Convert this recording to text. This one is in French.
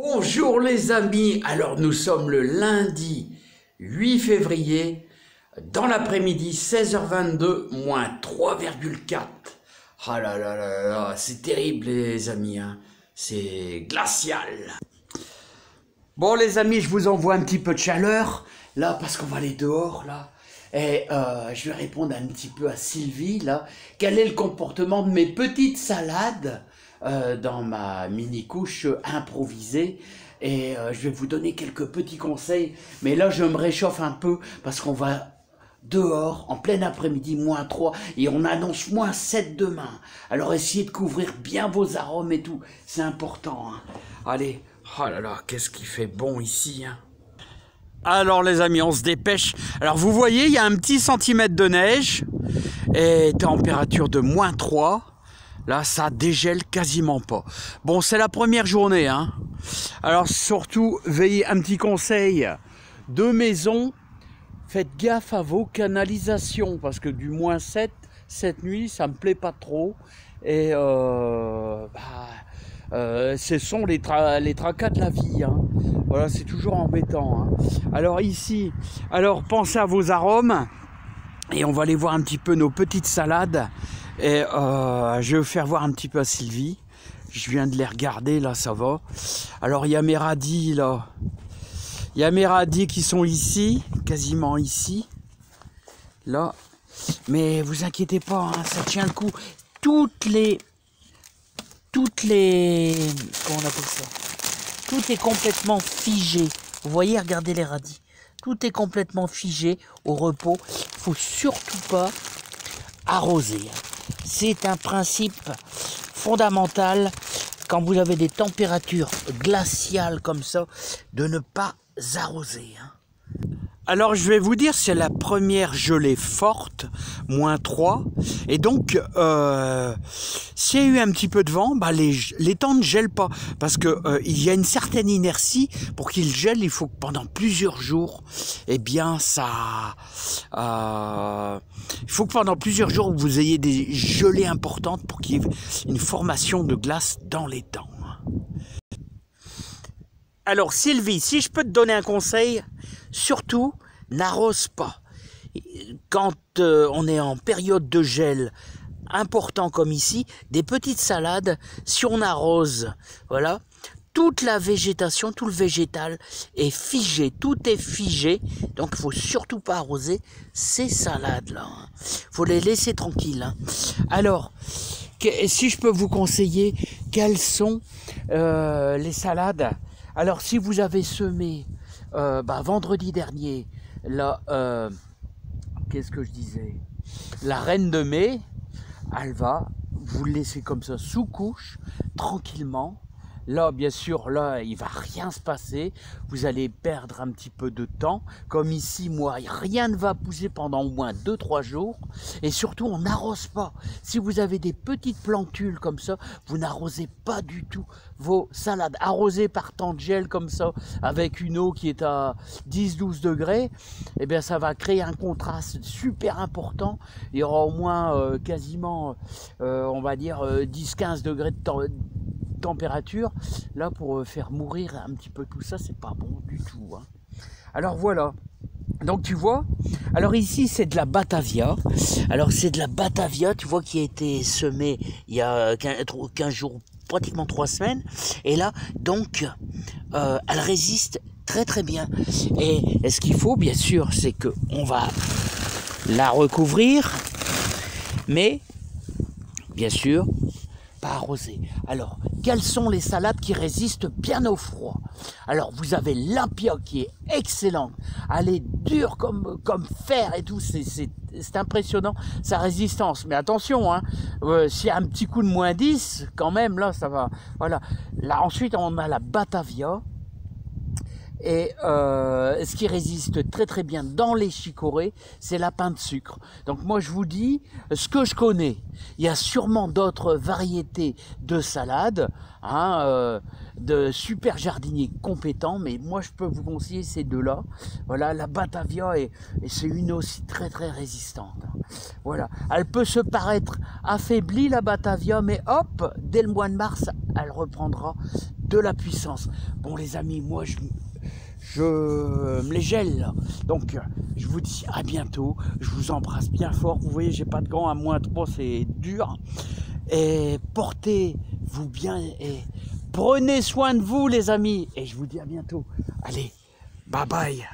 Bonjour les amis, alors nous sommes le lundi 8 février, dans l'après-midi 16h22, moins 3,4. Ah là là là là, c'est terrible les amis, hein. C'est glacial. Bon les amis, je vous envoie un petit peu de chaleur, là parce qu'on va aller dehors là. Et je vais répondre un petit peu à Sylvie là. Quel est le comportement de mes petites salades dans ma mini-couche improvisée? Et je vais vous donner quelques petits conseils. Mais là, je me réchauffe un peu parce qu'on va dehors en plein après-midi, moins 3. Et on annonce moins 7 demain. Alors essayez de couvrir bien vos arômes et tout. C'est important, hein. Allez. Oh là là, qu'est-ce qui fait bon ici, hein. Alors les amis, on se dépêche. Alors vous voyez, il y a un petit centimètre de neige et température de moins 3. Là, ça dégèle quasiment pas. Bon, c'est la première journée, hein. Alors surtout, veillez, un petit conseil de maison, faites gaffe à vos canalisations parce que du moins 7 cette nuit, ça me plaît pas trop. Et ce sont les tracas de la vie, hein. Voilà, c'est toujours embêtant, hein. Alors ici, alors pensez à vos arômes et on va aller voir un petit peu nos petites salades. Et je vais vous faire voir un petit peu à Sylvie. Je viens de les regarder, là, ça va. Alors il y a mes radis, là. Il y a mes radis qui sont ici, quasiment ici. Là. Mais vous inquiétez pas, hein, ça tient le coup. Toutes les... Comment on appelle ça? Tout est complètement figé. Vous voyez, regardez les radis. Tout est complètement figé au repos. Il ne faut surtout pas arroser. C'est un principe fondamental quand vous avez des températures glaciales comme ça, de ne pas arroser, hein. Alors je vais vous dire, c'est la première gelée forte, moins 3. Et donc, s'il y a eu un petit peu de vent, bah les temps ne gèlent pas. Parce que il y a une certaine inertie. Pour qu'il gèle, il faut que pendant plusieurs jours, eh bien, ça... il faut que pendant plusieurs jours, vous ayez des gelées importantes pour qu'il y ait une formation de glace dans les dents. Alors Sylvie, si je peux te donner un conseil, surtout n'arrose pas. Quand on est en période de gel important comme ici, des petites salades, si on arrose, voilà, toute la végétation, tout le végétal est figé, tout est figé, donc il ne faut surtout pas arroser ces salades-là. Il faut les laisser tranquilles, hein. Alors, si je peux vous conseiller, quelles sont les salades? Alors, si vous avez semé vendredi dernier, là, qu'est-ce que je disais? La reine de mai, elle va vous le laisser comme ça sous couche, tranquillement. Là, bien sûr, là, il ne va rien se passer. Vous allez perdre un petit peu de temps. Comme ici, moi, rien ne va pousser pendant au moins 2-3 jours. Et surtout, on n'arrose pas. Si vous avez des petites plantules comme ça, vous n'arrosez pas du tout vos salades. Arrosées par temps de gel comme ça, avec une eau qui est à 10-12 degrés, eh bien, ça va créer un contraste super important. Il y aura au moins quasiment, on va dire, 10-15 degrés de température, là, pour faire mourir un petit peu tout ça, c'est pas bon du tout, hein. Alors voilà, donc tu vois, alors ici c'est de la Batavia. Alors c'est de la Batavia, tu vois, qui a été semée il y a 15 jours, pratiquement 3 semaines, et là donc elle résiste très très bien. Et ce qu'il faut bien sûr, c'est que on va la recouvrir, mais bien sûr pas arrosé. Alors, quelles sont les salades qui résistent bien au froid? Alors, vous avez l'Apia qui est excellente. Elle est dure comme fer et tout. C'est impressionnant, sa résistance. Mais attention, hein, s'il y a un petit coup de moins 10, quand même, là, ça va. Voilà. Là, ensuite, on a la Batavia. Et ce qui résiste très très bien dans les chicorées, c'est la pain de sucre. Donc moi je vous dis ce que je connais. Il y a sûrement d'autres variétés de salades, hein, de super jardiniers compétents, mais moi je peux vous conseiller ces deux-là. Voilà, la Batavia et c'est une aussi très très résistante. Voilà, elle peut se paraître affaiblie la Batavia, mais hop, dès le mois de mars, elle reprendra de la puissance. Bon les amis, moi je me les gèle là. Donc je vous dis à bientôt, je vous embrasse bien fort. Vous voyez, j'ai pas de gants, à -3 c'est dur. Et portez-vous bien et prenez soin de vous les amis. Et je vous dis à bientôt. Allez, bye bye.